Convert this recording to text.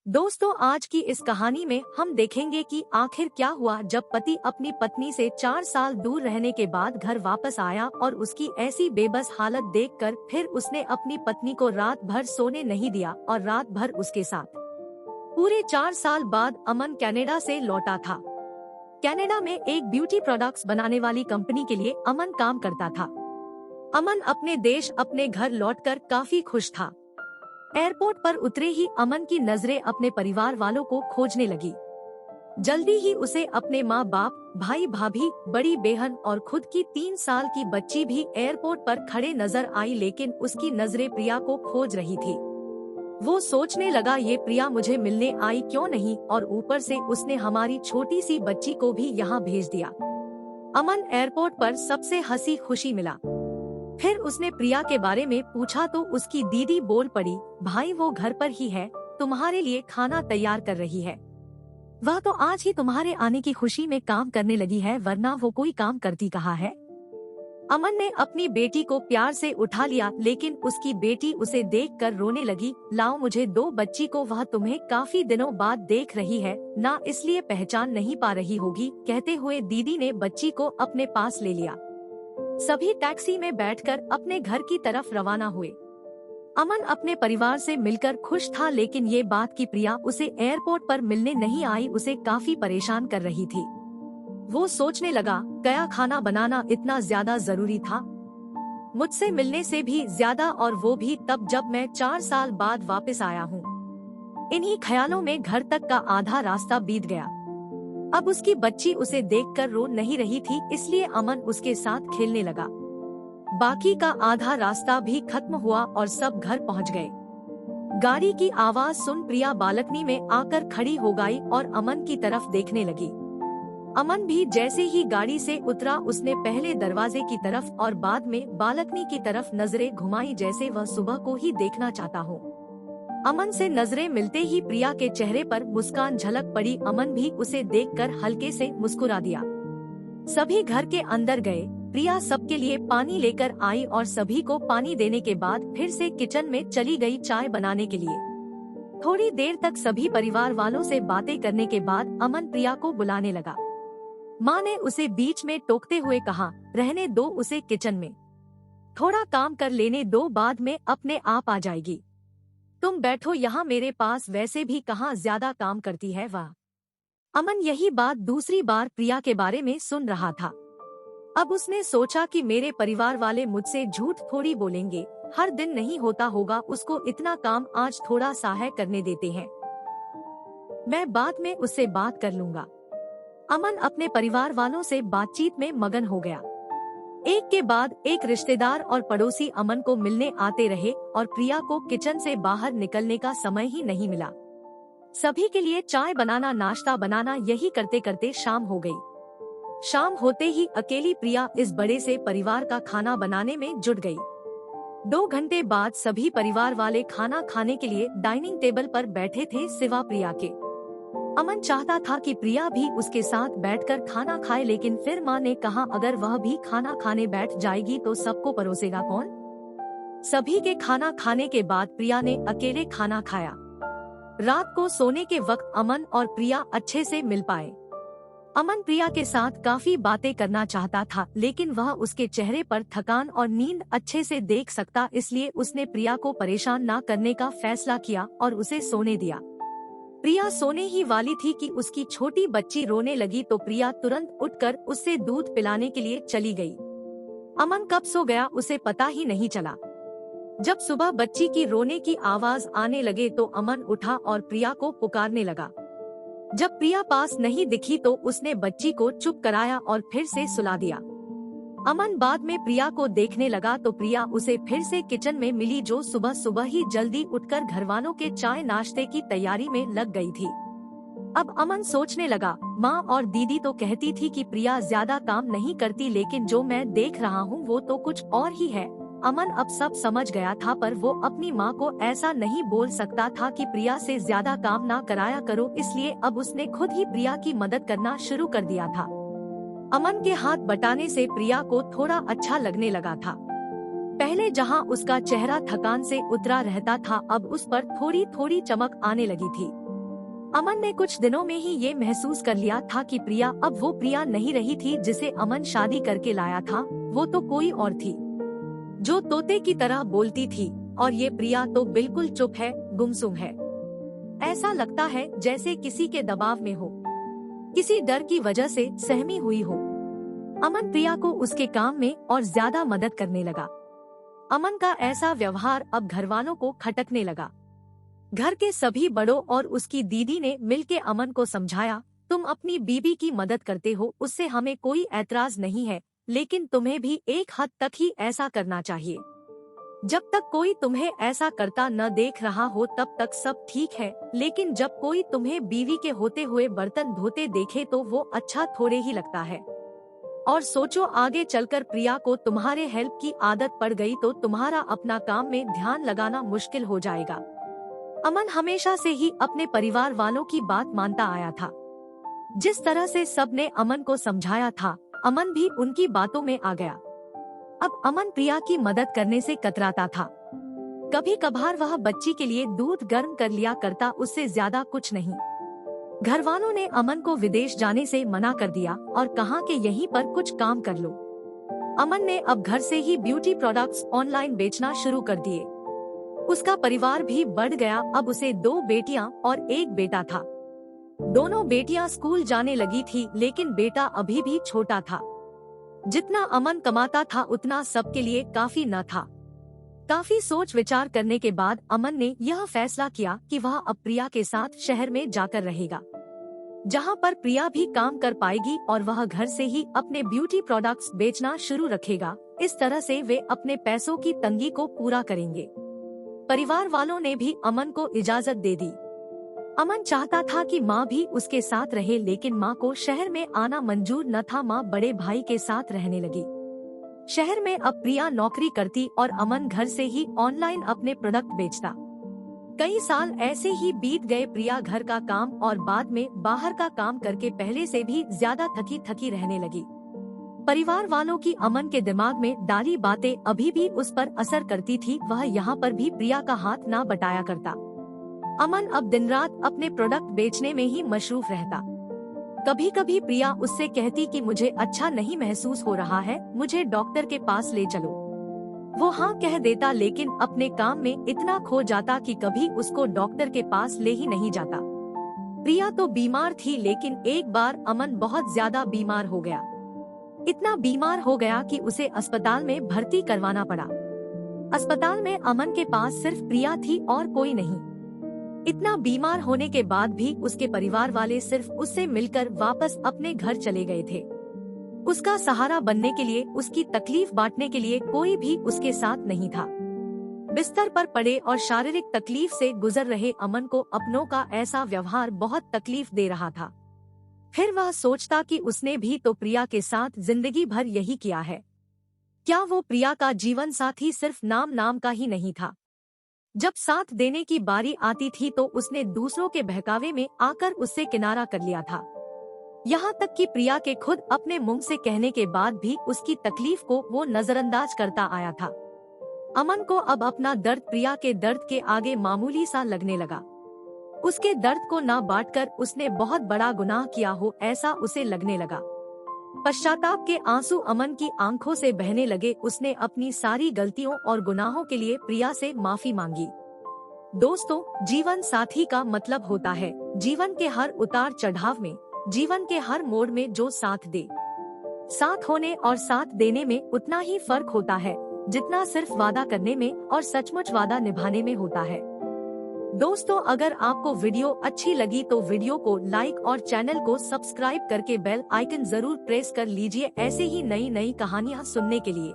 दोस्तों, आज की इस कहानी में हम देखेंगे कि आखिर क्या हुआ जब पति अपनी पत्नी से 4 साल दूर रहने के बाद घर वापस आया और उसकी ऐसी बेबस हालत देखकर फिर उसने अपनी पत्नी को रात भर सोने नहीं दिया और रात भर उसके साथ। पूरे 4 साल बाद अमन कनाडा से लौटा था। कनाडा में एक ब्यूटी प्रोडक्ट्स बनाने वाली कंपनी के लिए अमन काम करता था। अमन अपने देश अपने घर लौटकर काफी खुश था। एयरपोर्ट पर उतरे ही अमन की नजरें अपने परिवार वालों को खोजने लगी। जल्दी ही उसे अपने माँ बाप, भाई भाभी, बड़ी बहन और खुद की 3 साल की बच्ची भी एयरपोर्ट पर खड़े नजर आई, लेकिन उसकी नजरें प्रिया को खोज रही थी। वो सोचने लगा, ये प्रिया मुझे मिलने आई क्यों नहीं, और ऊपर से उसने हमारी छोटी सी बच्ची को भी यहाँ भेज दिया। अमन एयरपोर्ट पर सबसे हंसी खुशी मिला। फिर उसने प्रिया के बारे में पूछा तो उसकी दीदी बोल पड़ी, भाई वो घर पर ही है, तुम्हारे लिए खाना तैयार कर रही है। वह तो आज ही तुम्हारे आने की खुशी में काम करने लगी है, वरना वो कोई काम करती कहाँ है। अमन ने अपनी बेटी को प्यार से उठा लिया, लेकिन उसकी बेटी उसे देखकर रोने लगी। लाओ मुझे दो बच्ची को, वह तुम्हें काफी दिनों बाद देख रही है ना, इसलिए पहचान नहीं पा रही होगी। कहते हुए दीदी ने बच्ची को अपने पास ले लिया। सभी टैक्सी में बैठकर अपने घर की तरफ रवाना हुए। अमन अपने परिवार से मिलकर खुश था, लेकिन ये बात कि प्रिया उसे एयरपोर्ट पर मिलने नहीं आई उसे काफी परेशान कर रही थी। वो सोचने लगा, क्या खाना बनाना इतना ज्यादा जरूरी था? मुझसे मिलने से भी ज्यादा, और वो भी तब जब मैं 4 साल बाद वापस आया हूँ। इन्हीं ख्यालों में घर तक का आधा रास्ता बीत गया। अब उसकी बच्ची उसे देखकर रो नहीं रही थी, इसलिए अमन उसके साथ खेलने लगा। बाकी का आधा रास्ता भी खत्म हुआ और सब घर पहुंच गए। गाड़ी की आवाज सुन प्रिया बालकनी में आकर खड़ी हो गई और अमन की तरफ देखने लगी। अमन भी जैसे ही गाड़ी से उतरा, उसने पहले दरवाजे की तरफ और बाद में बालकनी की तरफ नजरें घुमाई, जैसे वह सुबह को ही देखना चाहता हो। अमन से नजरें मिलते ही प्रिया के चेहरे पर मुस्कान झलक पड़ी। अमन भी उसे देखकर हल्के से मुस्कुरा दिया। सभी घर के अंदर गए। प्रिया सबके लिए पानी लेकर आई और सभी को पानी देने के बाद फिर से किचन में चली गई चाय बनाने के लिए। थोड़ी देर तक सभी परिवार वालों से बातें करने के बाद अमन प्रिया को बुलाने लगा। माँ ने उसे बीच में टोकते हुए कहा, रहने दो उसे किचन में, थोड़ा काम कर लेने दो, बाद में अपने आप आ जाएगी। तुम बैठो यहाँ मेरे पास, वैसे भी कहाँ ज्यादा काम करती है वह। अमन यही बात दूसरी बार प्रिया के बारे में सुन रहा था। अब उसने सोचा कि मेरे परिवार वाले मुझसे झूठ थोड़ी बोलेंगे, हर दिन नहीं होता होगा उसको इतना काम, आज थोड़ा सा है करने देते हैं, मैं बाद में उससे बात कर लूंगा। अमन अपने परिवार वालों से बातचीत में मगन हो गया। एक के बाद एक रिश्तेदार और पड़ोसी अमन को मिलने आते रहे और प्रिया को किचन से बाहर निकलने का समय ही नहीं मिला। सभी के लिए चाय बनाना, नाश्ता बनाना, यही करते करते शाम हो गई। शाम होते ही अकेली प्रिया इस बड़े से परिवार का खाना बनाने में जुट गई। 2 घंटे बाद सभी परिवार वाले खाना खाने के लिए डाइनिंग टेबल पर बैठे थे, सिवा प्रिया के। अमन चाहता था कि प्रिया भी उसके साथ बैठकर खाना खाए, लेकिन फिर माँ ने कहा, अगर वह भी खाना खाने बैठ जाएगी तो सबको परोसेगा कौन? सभी के खाना खाने के बाद प्रिया ने अकेले खाना खाया। रात को सोने के वक्त अमन और प्रिया अच्छे से मिल पाए। अमन प्रिया के साथ काफी बातें करना चाहता था, लेकिन वह उसके चेहरे पर थकान और नींद अच्छे से देख सकता, इसलिए उसने प्रिया को परेशान न करने का फैसला किया और उसे सोने दिया। प्रिया सोने ही वाली थी कि उसकी छोटी बच्ची रोने लगी, तो प्रिया तुरंत उठकर उससे दूध पिलाने के लिए चली गई। अमन कब सो गया उसे पता ही नहीं चला। जब सुबह बच्ची की रोने की आवाज आने लगे तो अमन उठा और प्रिया को पुकारने लगा। जब प्रिया पास नहीं दिखी तो उसने बच्ची को चुप कराया और फिर से सुला दिया। अमन बाद में प्रिया को देखने लगा तो प्रिया उसे फिर से किचन में मिली, जो सुबह सुबह ही जल्दी उठकर घरवालों के चाय नाश्ते की तैयारी में लग गई थी। अब अमन सोचने लगा, माँ और दीदी तो कहती थी कि प्रिया ज्यादा काम नहीं करती, लेकिन जो मैं देख रहा हूँ वो तो कुछ और ही है। अमन अब सब समझ गया था, पर वो अपनी माँ को ऐसा नहीं बोल सकता था कि प्रिया से ज्यादा काम ना कराया करो, इसलिए अब उसने खुद ही प्रिया की मदद करना शुरू कर दिया था। अमन के हाथ बटाने से प्रिया को थोड़ा अच्छा लगने लगा था। पहले जहां उसका चेहरा थकान से उतरा रहता था, अब उस पर थोड़ी थोड़ी चमक आने लगी थी। अमन ने कुछ दिनों में ही ये महसूस कर लिया था कि प्रिया अब वो प्रिया नहीं रही थी जिसे अमन शादी करके लाया था। वो तो कोई और थी, जो तोते की तरह बोलती थी, और ये प्रिया तो बिल्कुल चुप है, गुमसुम है। ऐसा लगता है जैसे किसी के दबाव में हो, किसी डर की वजह से सहमी हुई हो। अमन प्रिया को उसके काम में और ज्यादा मदद करने लगा। अमन का ऐसा व्यवहार अब घरवालों को खटकने लगा। घर के सभी बड़ों और उसकी दीदी ने मिलकर अमन को समझाया, तुम अपनी बीबी की मदद करते हो, उससे हमें कोई ऐतराज नहीं है, लेकिन तुम्हें भी एक हद तक ही ऐसा करना चाहिए। जब तक कोई तुम्हें ऐसा करता न देख रहा हो तब तक सब ठीक है, लेकिन जब कोई तुम्हें बीवी के होते हुए बर्तन धोते देखे तो वो अच्छा थोड़े ही लगता है। और सोचो, आगे चलकर प्रिया को तुम्हारे हेल्प की आदत पड़ गई तो तुम्हारा अपना काम में ध्यान लगाना मुश्किल हो जाएगा। अमन हमेशा से ही अपने परिवार वालों की बात मानता आया था। जिस तरह से सबने अमन को समझाया था, अमन भी उनकी बातों में आ गया। अब अमन प्रिया की मदद करने से कतराता था। कभी कभार वह बच्ची के लिए दूध गर्म कर लिया करता, उससे ज्यादा कुछ नहीं। घर वालों ने अमन को विदेश जाने से मना कर दिया और कहा कि यहीं पर कुछ काम कर लो। अमन ने अब घर से ही ब्यूटी प्रोडक्ट्स ऑनलाइन बेचना शुरू कर दिए। उसका परिवार भी बढ़ गया। अब उसे 2 बेटियां और 1 बेटा था। दोनों बेटियां स्कूल जाने लगी थी, लेकिन बेटा अभी भी छोटा था। जितना अमन कमाता था उतना सबके लिए काफी न था। काफी सोच विचार करने के बाद अमन ने यह फैसला किया कि वह अब प्रिया के साथ शहर में जाकर रहेगा, जहां पर प्रिया भी काम कर पाएगी और वह घर से ही अपने ब्यूटी प्रोडक्ट्स बेचना शुरू रखेगा। इस तरह से वे अपने पैसों की तंगी को पूरा करेंगे। परिवार वालों ने भी अमन को इजाजत दे दी। अमन चाहता था कि माँ भी उसके साथ रहे, लेकिन माँ को शहर में आना मंजूर न था। माँ बड़े भाई के साथ रहने लगी। शहर में अब प्रिया नौकरी करती और अमन घर से ही ऑनलाइन अपने प्रोडक्ट बेचता। कई साल ऐसे ही बीत गए। प्रिया घर का काम और बाद में बाहर का काम करके पहले से भी ज्यादा थकी थकी रहने लगी। परिवार वालों की अमन के दिमाग में डाली बातें अभी भी उस पर असर करती थी। वह यहाँ पर भी प्रिया का हाथ ना बटाया करता। अमन अब दिन रात अपने प्रोडक्ट बेचने में ही मशरूफ रहता। कभी कभी प्रिया उससे कहती कि मुझे अच्छा नहीं महसूस हो रहा है, मुझे डॉक्टर के पास ले चलो। वो हाँ कह देता, लेकिन अपने काम में इतना खो जाता कि कभी उसको डॉक्टर के पास ले ही नहीं जाता। प्रिया तो बीमार थी, लेकिन एक बार अमन बहुत ज्यादा बीमार हो गया। इतना बीमार हो गया कि उसे अस्पताल में भर्ती करवाना पड़ा। अस्पताल में अमन के पास सिर्फ प्रिया थी और कोई नहीं। इतना बीमार होने के बाद भी उसके परिवार वाले सिर्फ उससे मिलकर वापस अपने घर चले गए थे। उसका सहारा बनने के लिए, उसकी तकलीफ बांटने के लिए कोई भी उसके साथ नहीं था। बिस्तर पर पड़े और शारीरिक तकलीफ से गुजर रहे अमन को अपनों का ऐसा व्यवहार बहुत तकलीफ दे रहा था। फिर वह सोचता कि उसने भी तो प्रिया के साथ जिंदगी भर यही किया है। क्या वो प्रिया का जीवन साथी सिर्फ नाम का ही नहीं था? जब साथ देने की बारी आती थी तो उसने दूसरों के बहकावे में आकर उससे किनारा कर लिया था। यहाँ तक कि प्रिया के खुद अपने मुंह से कहने के बाद भी उसकी तकलीफ को वो नजरअंदाज करता आया था। अमन को अब अपना दर्द प्रिया के दर्द के आगे मामूली सा लगने लगा। उसके दर्द को ना बांटकर उसने बहुत बड़ा गुनाह किया हो, ऐसा उसे लगने लगा। पश्चाताप के आंसू अमन की आंखों से बहने लगे। उसने अपनी सारी गलतियों और गुनाहों के लिए प्रिया से माफी मांगी। दोस्तों, जीवन साथी का मतलब होता है जीवन के हर उतार चढ़ाव में, जीवन के हर मोड़ में जो साथ दे। साथ होने और साथ देने में उतना ही फर्क होता है जितना सिर्फ वादा करने में और सचमुच वादा निभाने में होता है। दोस्तों, अगर आपको वीडियो अच्छी लगी तो वीडियो को लाइक और चैनल को सब्सक्राइब करके बेल आइकन जरूर प्रेस कर लीजिए ऐसे ही नई नई कहानियाँ सुनने के लिए।